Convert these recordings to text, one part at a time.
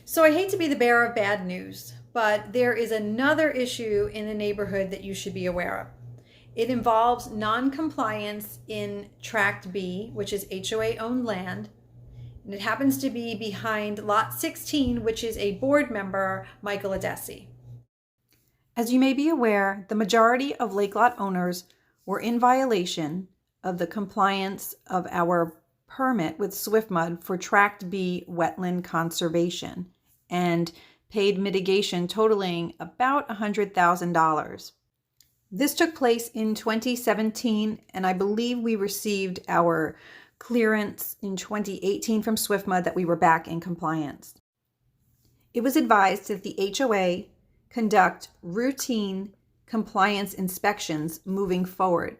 So I hate to be the bearer of bad news, but there is another issue in the neighborhood that you should be aware of. It involves non-compliance in Tract B, which is HOA-owned land, and it happens to be behind Lot 16, which is a board member, Michael Addessi. As you may be aware, the majority of lake lot owners were in violation of the compliance of our permit with SwiftMud for Tract B wetland conservation and paid mitigation totaling about $100,000. This took place in 2017, and I believe we received our clearance in 2018 from SwiftMud that we were back in compliance. It was advised that the HOA conduct routine compliance inspections moving forward.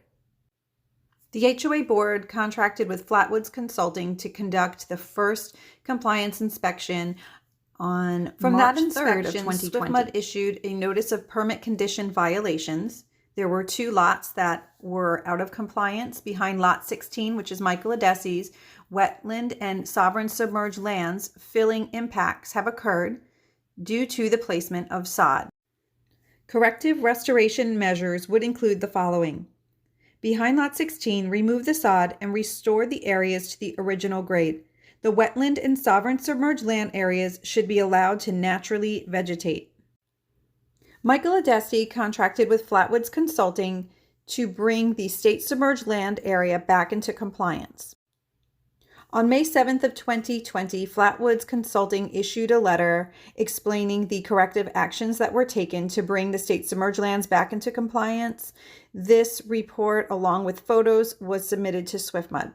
The HOA board contracted with Flatwoods Consulting to conduct the first compliance inspection on March 3rd of 2020. SwiftMud issued a notice of permit condition violations. There were 2 lots that were out of compliance behind Lot 16, which is Michael Addessi's. Wetland and sovereign submerged lands filling impacts have occurred due to the placement of sod. Corrective restoration measures would include the following. Behind Lot 16, remove the sod and restore the areas to the original grade. The wetland and sovereign submerged land areas should be allowed to naturally vegetate. Michael Addessi contracted with Flatwoods Consulting to bring the state submerged land area back into compliance. On May 7th of 2020, Flatwoods Consulting issued a letter explaining the corrective actions that were taken to bring the state submerged lands back into compliance. This report, along with photos, was submitted to SwiftMud.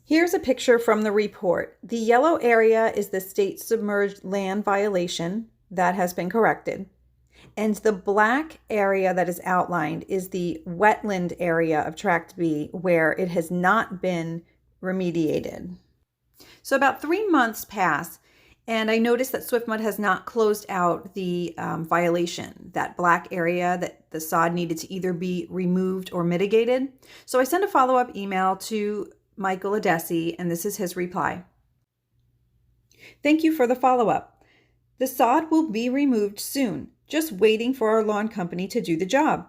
Here's a picture from the report. The yellow area is the state submerged land violation that has been corrected. And the black area that is outlined is the wetland area of Tract B where it has not been remediated. So about 3 months pass, and I noticed that SwiftMud has not closed out the violation, that black area that the sod needed to either be removed or mitigated. So I sent a follow-up email to Michael Addessi, and this is his reply. Thank you for the follow-up. The sod will be removed soon, just waiting for our lawn company to do the job.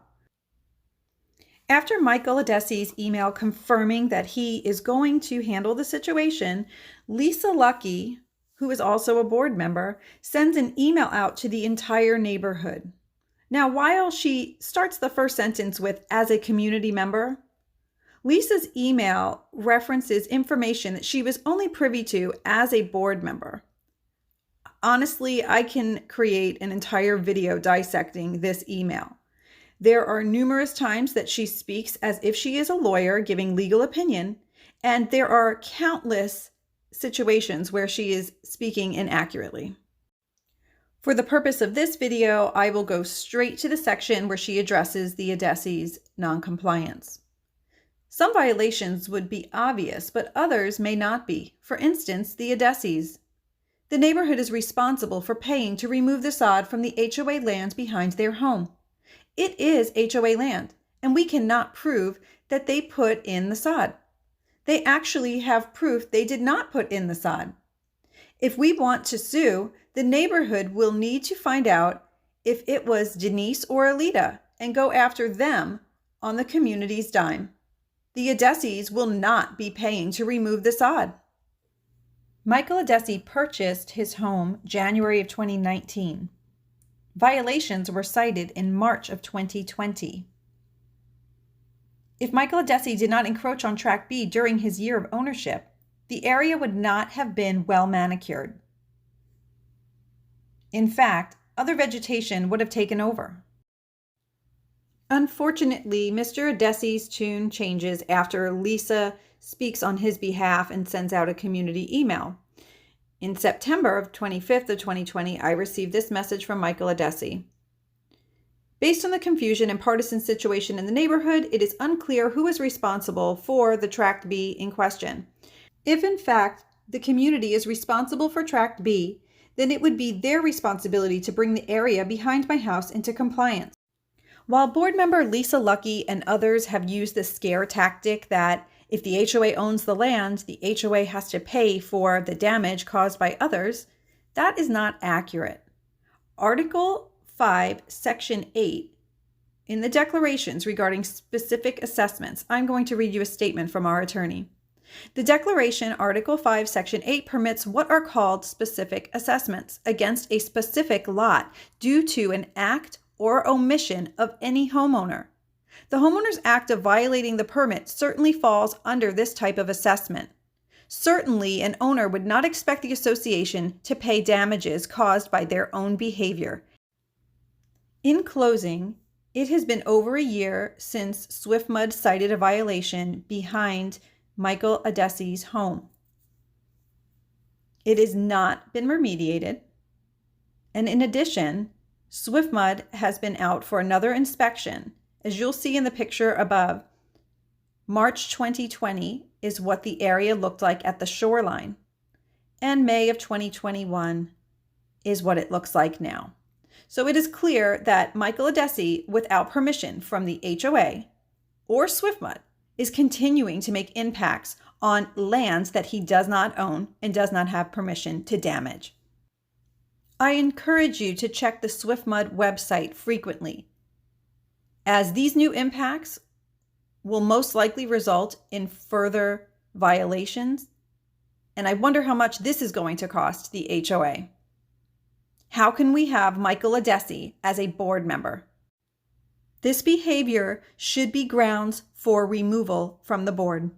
After Michael Addessi's email confirming that he is going to handle the situation, Lisa Lucky, who is also a board member, sends an email out to the entire neighborhood. Now, while she starts the first sentence with, as a community member, Lisa's email references information that she was only privy to as a board member. Honestly, I can create an entire video dissecting this email. There are numerous times that she speaks as if she is a lawyer giving legal opinion, and there are countless situations where she is speaking inaccurately. For the purpose of this video, I will go straight to the section where she addresses the Addessi's noncompliance. Some violations would be obvious, but others may not be. For instance, the Addessi's. The neighborhood is responsible for paying to remove the sod from the HOA land behind their home. It is HOA land, and we cannot prove that they put in the sod. They actually have proof they did not put in the sod. If we want to sue, the neighborhood will need to find out if it was Denise or Alita and go after them on the community's dime. The Addessi's will not be paying to remove the sod. Michael Addessi purchased his home January of 2019. Violations were cited in March of 2020. If Michael Addessi did not encroach on Tract B during his year of ownership, the area would not have been well manicured. In fact, other vegetation would have taken over. Unfortunately, Mr. Addessi's tune changes after Lisa speaks on his behalf and sends out a community email. In September of 2020, I received this message from Michael Addessi. Based on the confusion and partisan situation in the neighborhood, it is unclear who is responsible for the Tract B in question. If in fact the community is responsible for Tract B, then it would be their responsibility to bring the area behind my house into compliance. While board member Lisa Lucky and others have used the scare tactic that if the HOA owns the land, the HOA has to pay for the damage caused by others, That is not accurate. Article 5, Section 8, in the declarations regarding specific assessments, I'm going to read you a statement from our attorney. The declaration, Article 5, Section 8, permits what are called specific assessments against a specific lot due to an act or omission of any homeowner. The homeowner's act of violating the permit certainly falls under this type of assessment. Certainly, an owner would not expect the association to pay damages caused by their own behavior. In closing, it has been over a year since SwiftMud cited a violation behind Michael Addessi's home. It has not been remediated, and in addition, SwiftMud has been out for another inspection. As you'll see in the picture above, March 2020 is what the area looked like at the shoreline, and May of 2021 is what it looks like now. So it is clear that Michael Addessi, without permission from the HOA or SwiftMud, is continuing to make impacts on lands that he does not own and does not have permission to damage. I encourage you to check the SwiftMud website frequently, as these new impacts will most likely result in further violations, and I wonder how much this is going to cost the HOA. How can we have Michael Addessi as a board member? This behavior should be grounds for removal from the board.